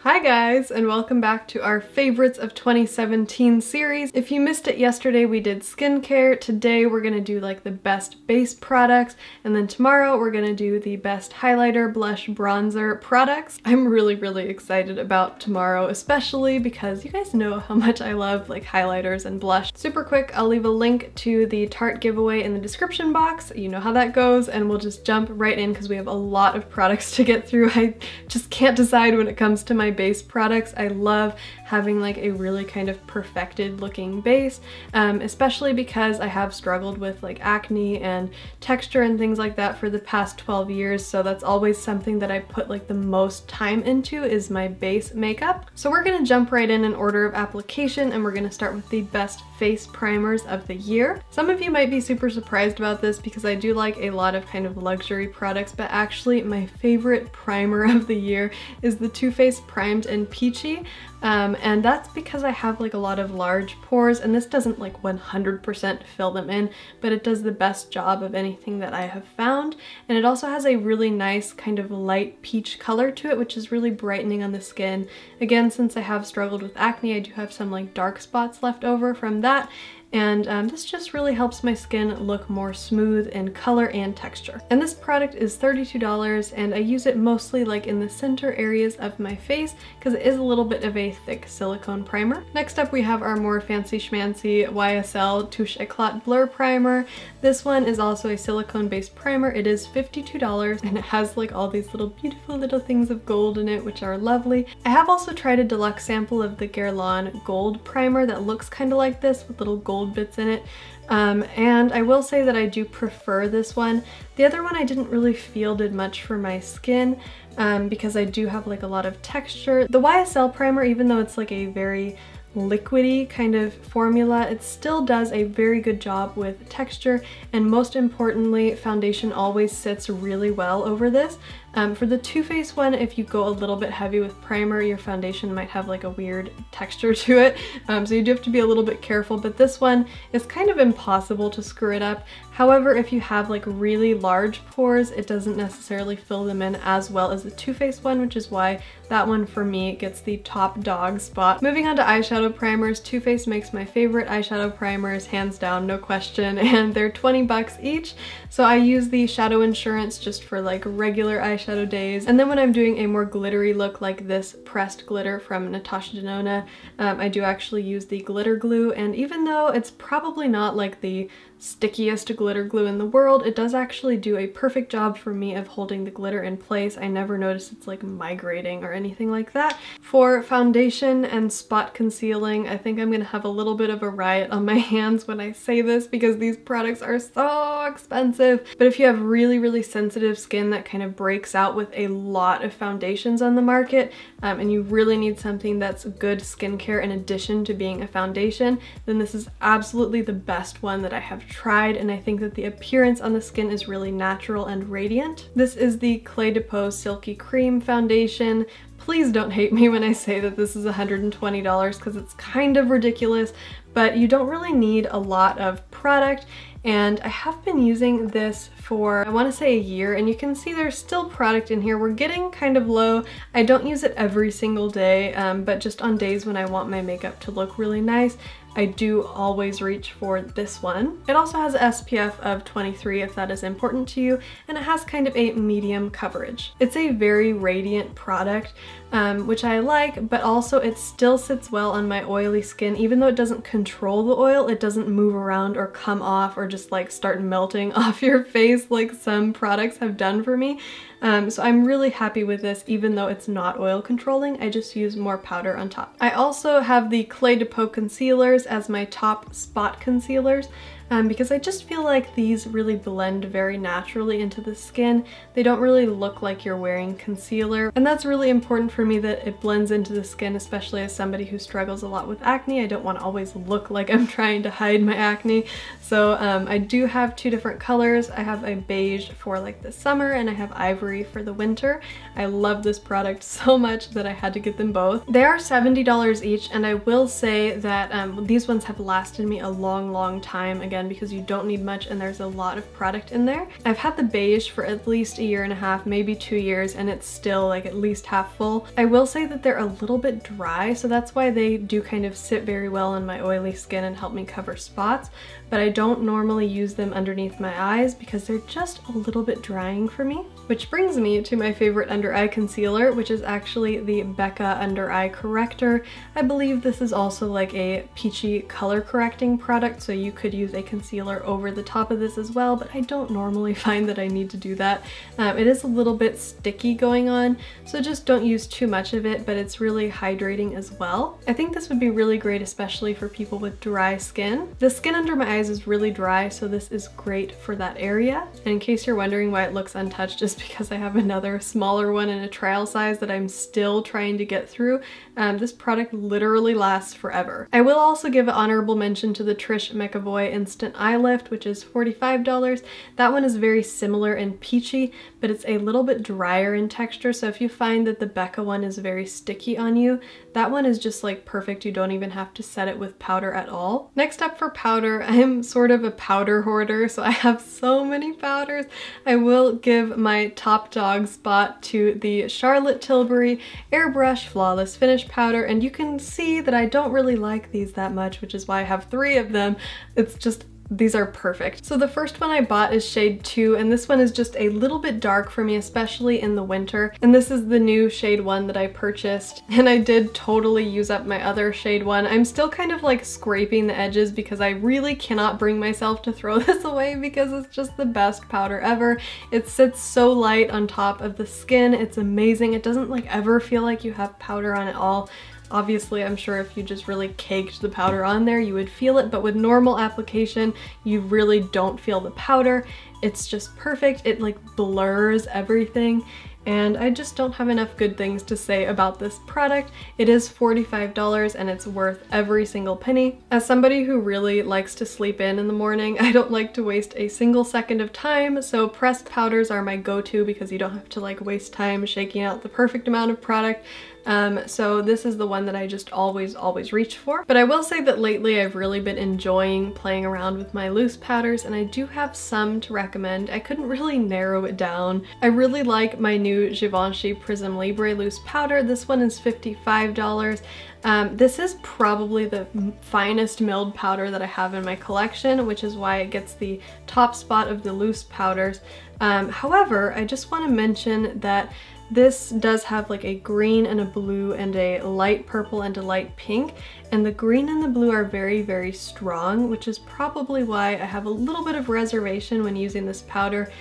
Hi guys, and welcome back to our favorites of 2017 series. If you missed it yesterday, we did skincare. Today we're gonna do like the best base products, and then tomorrow we're gonna do the best highlighter, blush, bronzer products. I'm really excited about tomorrow, especially because you guys know how much I love like highlighters and blush. Super quick, I'll leave a link to the Tarte giveaway in the description box. You know how that goes, and we'll just jump right in because we have a lot of products to get through. I just can't decide when it comes to my base products. I love having like a really kind of perfected looking base, especially because I have struggled with like acne and texture and things like that for the past 12 years. So that's always something that I put like the most time into is my base makeup. So we're gonna jump right in order of application, and we're gonna start with the best face primers of the year. Some of you might be super surprised about this because I do like a lot of kind of luxury products, but actually my favorite primer of the year is the Too Faced Primed and Peachy. And that's because I have like a lot of large pores, and this doesn't like 100% fill them in, but it does the best job of anything that I have found. And it also has a really nice kind of light peach color to it, which is really brightening on the skin. Again, since I have struggled with acne, I do have some like dark spots left over from that. And this just really helps my skin look more smooth in color and texture. And this product is $32, and I use it mostly like in the center areas of my face because it is a little bit of a thick silicone primer. Next up we have our more fancy schmancy YSL Touche Eclat Blur Primer. This one is also a silicone based primer. It is $52 and it has like all these little beautiful little things of gold in it, which are lovely. I have also tried a deluxe sample of the Guerlain Gold Primer that looks kind of like this with little gold bits in it, and I will say that I do prefer this one. The other one I didn't really feel did much for my skin because I do have like a lot of texture. The YSL primer, even though it's like a very liquidy kind of formula, it still does a very good job with texture, and most importantly, foundation always sits really well over this. For the Too Faced one, if you go a little bit heavy with primer, your foundation might have like a weird texture to it, so you do have to be a little bit careful, but this one is kind of impossible to screw it up. However, if you have like really large pores, it doesn't necessarily fill them in as well as the Too Faced one, which is why that one for me gets the top dog spot. Moving on to eyeshadow primers, Too Faced makes my favorite eyeshadow primers, hands down, no question, and they're 20 bucks each. So I use the Shadow Insurance just for like regular eyeshadow days. And then when I'm doing a more glittery look like this pressed glitter from Natasha Denona, I do actually use the glitter glue, and even though it's probably not like the stickiest glitter glue in the world, it does actually do a perfect job for me of holding the glitter in place. I never notice it's like migrating or anything like that. For foundation and spot concealing, I think I'm gonna have a little bit of a riot on my hands when I say this because these products are so expensive. But if you have really sensitive skin that kind of breaks out with a lot of foundations on the market, and you really need something that's good skincare in addition to being a foundation, then this is absolutely the best one that I have tried, and I think that the appearance on the skin is really natural and radiant. This is the Clé De Peau Silky Cream Foundation. Please don't hate me when I say that this is $120 because it's kind of ridiculous, but you don't really need a lot of product. And I have been using this for, I want to say, a year, and you can see there's still product in here. We're getting kind of low. I don't use it every single day, but just on days when I want my makeup to look really nice, I do always reach for this one. It also has an SPF of 23 if that is important to you, and it has kind of a medium coverage. It's a very radiant product, which I like, but also it still sits well on my oily skin. Even though it doesn't control the oil, it doesn't move around or come off or just like start melting off your face like some products have done for me. So I'm really happy with this, even though it's not oil controlling. I just use more powder on top. I also have the Clé De Peau Concealers as my top spot concealers. Because I just feel like these really blend very naturally into the skin. They don't really look like you're wearing concealer, and that's really important for me, that it blends into the skin, especially as somebody who struggles a lot with acne. I don't want to always look like I'm trying to hide my acne. So I do have two different colors. I have a beige for like the summer, and I have ivory for the winter. I love this product so much that I had to get them both. They are $70 each, and I will say that these ones have lasted me a long time. Again, again because you don't need much and there's a lot of product in there. I've had the beige for at least 1.5 years, maybe 2 years, and it's still like at least half full. I will say that they're a little bit dry, so that's why they do kind of sit very well on my oily skin and help me cover spots, but I don't normally use them underneath my eyes because they're just a little bit drying for me. Which brings me to my favorite under eye concealer, which is actually the Becca Under Eye Corrector. I believe this is also like a peachy color correcting product, so you could use a concealer over the top of this as well, but I don't normally find that I need to do that. It is a little bit sticky going on, so just don't use too much of it, but it's really hydrating as well. I think this would be really great, especially for people with dry skin. The skin under my eyes is really dry, so this is great for that area. And in case you're wondering why it looks untouched, just because I have another smaller one in a trial size that I'm still trying to get through, this product literally lasts forever. I will also give an honorable mention to the Trish McEvoy Instant Eye Lift, which is $45. That one is very similar in peachy, but it's a little bit drier in texture, so if you find that the Becca one is very sticky on you, that one is just like perfect. You don't even have to set it with powder at all. Next up for powder, I am sort of a powder hoarder, so I have so many powders. I will give my top dog spot to the Charlotte Tilbury Airbrush Flawless Finish Powder, and you can see that I don't really like these that much, which is why I have 3 of them. It's just, these are perfect. So the first one I bought is shade 2, and this one is just a little bit dark for me, especially in the winter. And this is the new shade 1 that I purchased, and I did totally use up my other shade 1. I'm still kind of like scraping the edges because I really cannot bring myself to throw this away because it's just the best powder ever. It sits so light on top of the skin. It's amazing. It doesn't like ever feel like you have powder on at all. Obviously, I'm sure if you just really caked the powder on there, you would feel it, but with normal application, you really don't feel the powder. It's just perfect. It like blurs everything, and I just don't have enough good things to say about this product. It is $45 and it's worth every single penny. As somebody who really likes to sleep in the morning, I don't like to waste a single second of time, so pressed powders are my go-to because you don't have to like waste time shaking out the perfect amount of product. So this is the one that I just always reach for. But I will say that lately I've really been enjoying playing around with my loose powders, and I do have some to recommend. I couldn't really narrow it down. I really like my new Givenchy Prisme Libre loose powder. This one is $55. This is probably the finest milled powder that I have in my collection, which is why it gets the top spot of the loose powders. However, I just want to mention that this does have like a green and a blue and a light purple and a light pink, and the green and the blue are very strong, which is probably why I have a little bit of reservation when using this powder,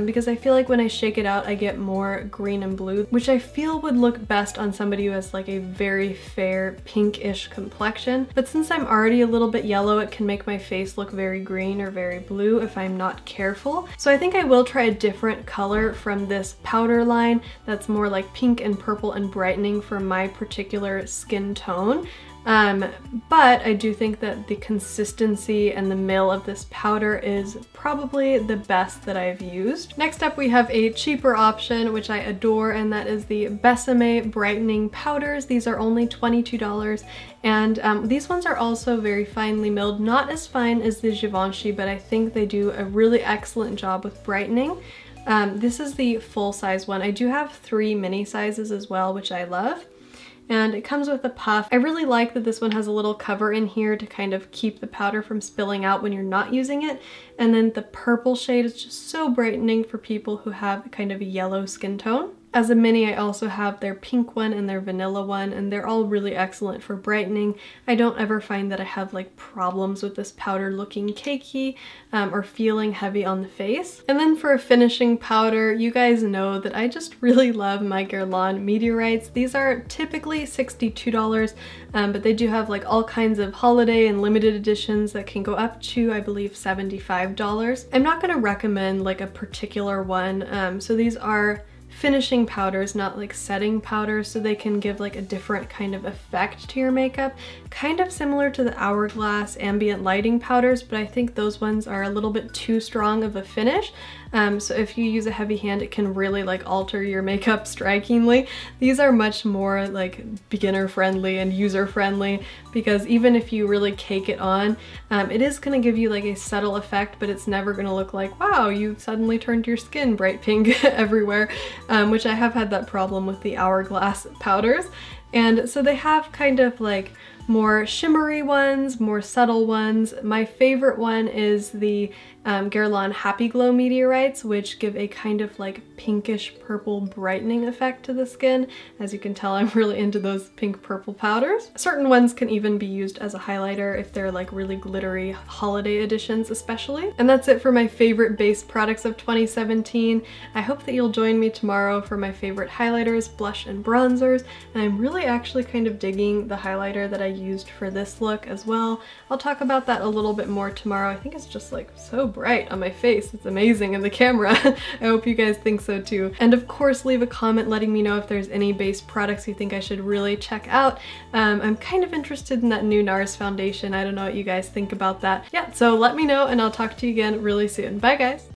because I feel like when I shake it out I get more green and blue, which I feel would look best on somebody who has like a very fair pinkish complexion. But since I'm already a little bit yellow, it can make my face look very green or very blue if I'm not careful. So I think I will try a different color from this powder line that's more like pink and purple and brightening for my particular skin tone. But I do think that the consistency and the mill of this powder is probably the best that I've used. Next up we have a cheaper option which I adore, and that is the Besame Brightening Powders. These are only $22, and these ones are also very finely milled. Not as fine as the Givenchy, but I think they do a really excellent job with brightening. This is the full size one. I do have 3 mini sizes as well, which I love. And it comes with a puff. I really like that this one has a little cover in here to kind of keep the powder from spilling out when you're not using it. And then the purple shade is just so brightening for people who have kind of a yellow skin tone. As a mini, I also have their pink one and their vanilla one, and they're all really excellent for brightening. I don't ever find that I have like problems with this powder looking cakey or feeling heavy on the face. And then for a finishing powder, you guys know that I just really love my Guerlain Meteorites. These are typically $62, but they do have like all kinds of holiday and limited editions that can go up to, I believe, $75. I'm not going to recommend like a particular one, so these are finishing powders, not like setting powders, so they can give like a different kind of effect to your makeup. Kind of similar to the Hourglass ambient lighting powders, but I think those ones are a little bit too strong of a finish. So if you use a heavy hand, it can really like alter your makeup strikingly. These are much more like beginner friendly and user friendly, because even if you really cake it on, it is going to give you like a subtle effect, but it's never going to look like, wow, you suddenly turned your skin bright pink everywhere, which I have had that problem with the Hourglass powders. And so they have kind of like more shimmery ones, more subtle ones. My favorite one is the Guerlain Happy Glow Meteorites, which give a kind of like pinkish purple brightening effect to the skin. As you can tell, I'm really into those pink purple powders. Certain ones can even be used as a highlighter if they're like really glittery holiday editions especially. And that's it for my favorite base products of 2017. I hope that you'll join me tomorrow for my favorite highlighters, blush, and bronzers. And I'm really actually kind of digging the highlighter that I used for this look as well. I'll talk about that a little bit more tomorrow. I think it's just like so bright on my face. It's amazing in the camera. I hope you guys think so too. And of course, leave a comment letting me know if there's any base products you think I should really check out. I'm kind of interested in that new NARS foundation. I don't know what you guys think about that. Yeah, so let me know and I'll talk to you again really soon. Bye guys!